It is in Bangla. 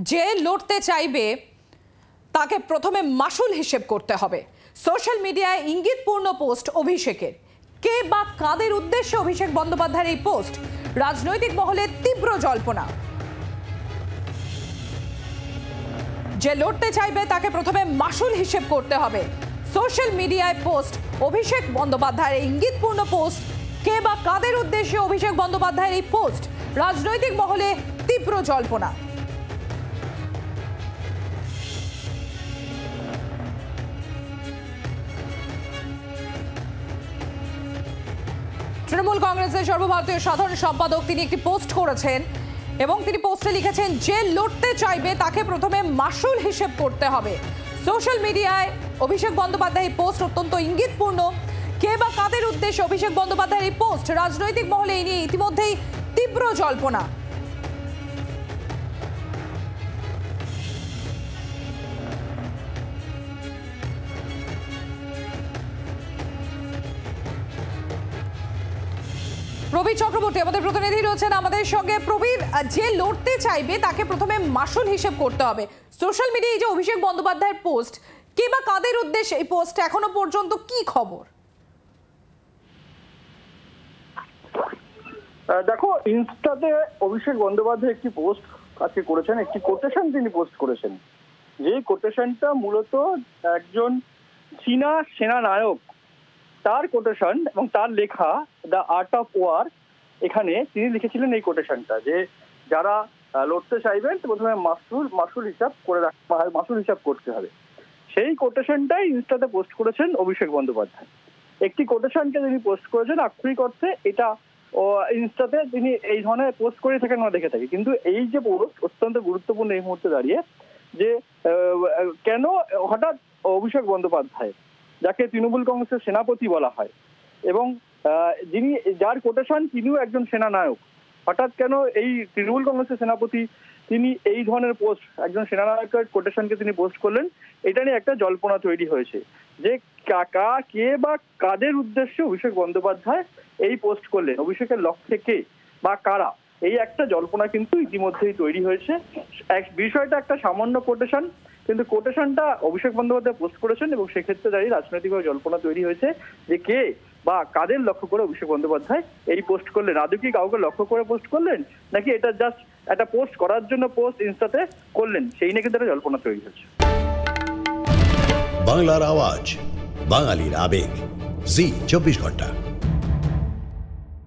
যে লড়তে চাইবে তাকে প্রথমে মাসুল হিসেব করতে হবে। সোশ্যাল মিডিয়ায় ইঙ্গিতপূর্ণ পোস্ট অভিষেকের। কে বা কাদের উদ্দেশ্যে অভিষেক বন্দ্যোপাধ্যায়ের এই পোস্ট? রাজনৈতিক মহলে তীব্র জল্পনা। যে লড়তে চাইবে তাকে প্রথমে মাসুল হিসেব করতে হবে। সোশ্যাল মিডিয়ায় পোস্ট অভিষেক বন্দ্যোপাধ্যায়ের ইঙ্গিতপূর্ণ পোস্ট। কে বা কাদের উদ্দেশ্যে অভিষেক বন্দ্যোপাধ্যায়ের এই পোস্ট? রাজনৈতিক মহলে তীব্র জল্পনা। তৃণমূল কংগ্রেসের সর্বভারতীয় সাধারণ সম্পাদক তিনি একটি পোস্ট করেছেন এবং তিনি পোস্টে লিখেছেন, যে লড়তে চাইবে তাকে প্রথমে মাসুল হিসেব করতে হবে। সোশ্যাল মিডিয়ায় অভিষেক বন্দ্যোপাধ্যায়ের পোস্ট অত্যন্ত ইঙ্গিতপূর্ণ। কে বা কাদের উদ্দেশ্যে অভিষেক বন্দ্যোপাধ্যায়ের এই পোস্ট? রাজনৈতিক মহলে এই নিয়ে ইতিমধ্যেই তীব্র জল্পনা। প্রবীর চক্রবর্তী আমাদের প্রতিনিধি রয়েছেন আমাদের সঙ্গে। প্রবীর, যে লড়তে চাইবে তাকে প্রথমে মাসুল হিসেব করতে হবে। সোশ্যাল মিডিয়ায় যে অভিষেক বন্দ্যোপাধ্যায়ের পোস্ট, কে বা কাদের উদ্দেশ্যে এই পোস্ট, এখনো পর্যন্ত কি খবর? দেখো, ইনস্টাতে অভিষেক বন্দ্যোপাধ্যায় একটি পোস্ট আজকে করেছেন, একটি কোটেশন তিনি পোস্ট করেছেন। যে কোটেশনটা মূলত একজন চীনা সেনানায়ক তার কোটেশন এবং তার লেখা দ্য আর্ট অফ ওয়ার। এখানে তিনি লিখেছিলেন এই কোটেশনটা যে যারা লড়তে চাইবেন প্রথমে মাসুল হিসাব করতে হবে। সেই কোটেশনটাই ইনস্টাতে পোস্ট করেছেন অভিষেক বন্দ্যোপাধ্যায়। একটি কোটেশনকে তিনি পোস্ট করেছেন, আক্ষরিক অর্থে এটা ইনস্টাতে তিনি এই ধরনের পোস্ট করে থাকেন, আমরা দেখে থাকি। কিন্তু এই যে পোস্ট অত্যন্ত গুরুত্বপূর্ণ এই মুহূর্তে দাঁড়িয়ে, যে কেন হঠাৎ অভিষেক বন্দ্যোপাধ্যায়, যাকে তৃণমূল কংগ্রেসের সেনাপতি বলা হয় এবং যিনি যার কোটেশন তিনিও একজন সেনানায়ক, হঠাৎ কেন এই তৃণমূল কংগ্রেসের সেনাপতি তিনি এই ধরনের পোস্ট, একজন সেনানায়কের কোটেশনকে তিনি পোস্ট করলেন? এটা নিয়ে একটা জল্পনা তৈরি হয়েছে যে কে বা কাদের উদ্দেশ্যে অভিষেক বন্দ্যোপাধ্যায় এই পোস্ট করলেন, অভিষেকের লক্ষ্যে কে বা কারা, এই একটা জল্পনা কিন্তু ইতিমধ্যেই তৈরি হয়েছে। বিষয়টা একটা সামান্য কোটেশন, কিন্তু কোটেশনটা অভিষেক বন্দ্যোপাধ্যায় পোস্ট করেছেন এবং সেক্ষেত্রে দাঁড়িয়ে রাজনৈতিকভাবে জল্পনা তৈরি হয়েছে যে কে বা কাদের লক্ষ্য করে অভিষেক বন্দ্যোপাধ্যায় এই পোস্ট করলেন। আদৌ কি কাউকে লক্ষ্য করে পোস্ট করলেন, নাকি এটা জাস্ট একটা পোস্ট করার জন্য পোস্ট ইনস্টাতে করলেন, সেই নিয়ে কিন্তু একটা জল্পনা তৈরি হয়েছে। বাংলার আওয়াজ, বাঙালির আবেগ, জি 24 ঘন্টা।